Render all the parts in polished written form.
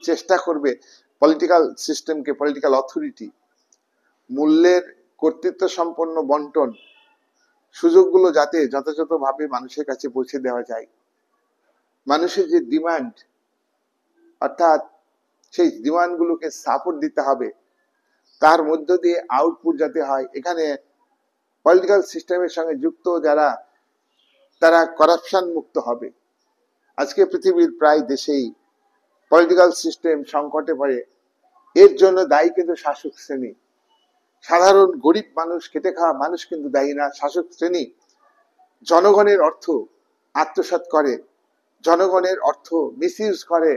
চেষ্টা করবে পলিটিক্যাল সিস্টেমকে, পলিটিক্যাল অথরিটি মূল্যের কর্তৃত্ব সম্পন্ন বন্টন, সুযোগগুলো যাতে যথাযথভাবে মানুষের কাছে পৌঁছে দেওয়া যায়। মানুষের যে ডিমান্ড, অর্থাৎ সেই ডিমান্ডগুলোকে সাপোর্ট দিতে হবে, তার মধ্য দিয়ে আউটপুট যাতে হয়। এখানে পলিটিক্যাল সিস্টেমের সঙ্গে যুক্ত যারা, তারা করাপশন মুক্ত হবে। আজকে পৃথিবীর প্রায় দেশেই পলিটিক্যাল সিস্টেম সংকটে পড়ে। এর জন্য দায়ী কিন্তু শাসক শ্রেণী। সাধারণ গরিব মানুষ, খেটে খাওয়া মানুষ কিন্তু দায়ী না। শাসক শ্রেণী জনগণের অর্থ আত্মসাৎ করে, জনগণের অর্থ মিসইউজ করে,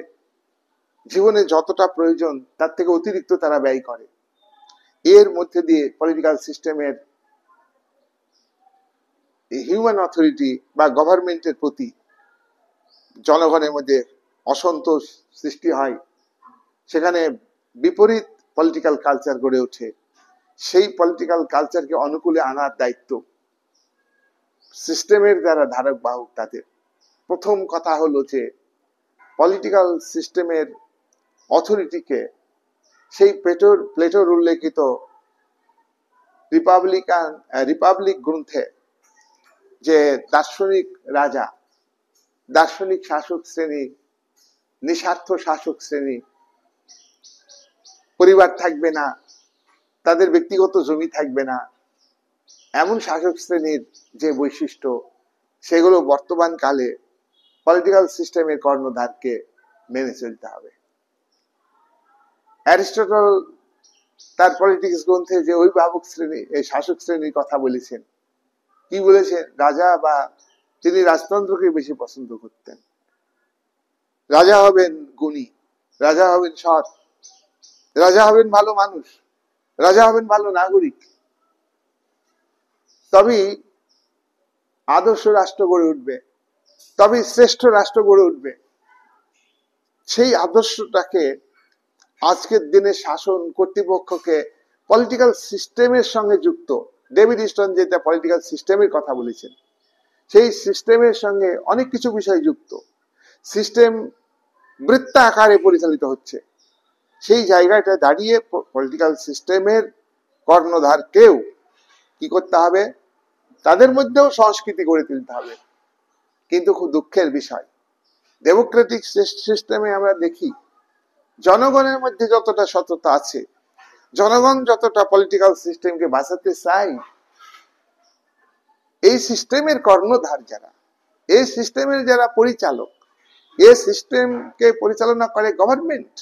জীবনে যতটা প্রয়োজন তার থেকে অতিরিক্ত তারা ব্যয় করে। এর মধ্যে দিয়ে পলিটিক্যাল সিস্টেমের হিউম্যান অথরিটি বা গভর্নমেন্টের প্রতি জনগণের মধ্যে অসন্তোষ সৃষ্টি হয়। সেখানে বিপরীত পলিটিক্যাল কালচার গড়ে ওঠে। সেই পলিটিক্যাল কালচারকে অনুকূলে আনার দায়িত্ব সিস্টেমের যারা ধারক বাহক তাদের। প্রথম কথা হলো যে পলিটিক্যাল সিস্টেমের অথরিটিকে সেই প্লেটোর উল্লেখিত রিপাবলিক গ্রন্থে যে দার্শনিক রাজা, দার্শনিক শাসক শ্রেণী, নিঃস্বার্থ শাসক শ্রেণী, পরিবার থাকবে না, তাদের ব্যক্তিগত জমি থাকবে না, এমন শাসক শ্রেণীর যে বৈশিষ্ট্য, সেগুলো বর্তমান কালে পলিটিক্যাল সিস্টেমের কর্ণধারকে মেনে চলতে হবে। অ্যারিস্টটল তার পলিটিক্স গ্রন্থে যে অভিভাবক শ্রেণী, এই শাসক শ্রেণীর কথা বলেছেন, কি বলেছেন? রাজা বা তিনি রাজতন্ত্রকে বেশি পছন্দ করতেন। রাজা হবেন গুণী, রাজা হবেন সৎ, রাজা হবেন ভালো মানুষ, রাজা হবেন ভালো নাগরিক, তবেই আদর্শ রাষ্ট্র গড়ে উঠবে, তবেই শ্রেষ্ঠ রাষ্ট্র গড়ে উঠবে। সেই আদর্শটাকে আজকের দিনে শাসন কর্তৃপক্ষকে পলিটিক্যাল সিস্টেমের সঙ্গে যুক্ত, ডেভিড ইস্টন যেটা পলিটিক্যাল সিস্টেমের কথা বলেছেন, সেই সিস্টেমের সঙ্গে অনেক কিছু বিষয় যুক্ত। সিস্টেম বৃত্তাকারে পরিচালিত হচ্ছে। সেই জায়গাটা দাঁড়িয়ে পলিটিক্যাল সিস্টেমের কর্ণধারকেও কি করতে হবে? তাদের মধ্যেও সংস্কৃতি গড়ে তুলতে হবে। কিন্তু খুব দুঃখের বিষয়, ডেমোক্রেটিক সিস্টেমে আমরা দেখি জনগণের মধ্যে যতটা সততা আছে, জনগণ যতটা পলিটিক্যাল সিস্টেমকে বাঁচাতে চায়, এই সিস্টেমের কর্ণধার যারা, এই সিস্টেমের যারা পরিচালক, এই সিস্টেমকে পরিচালনা করে গভর্নমেন্ট,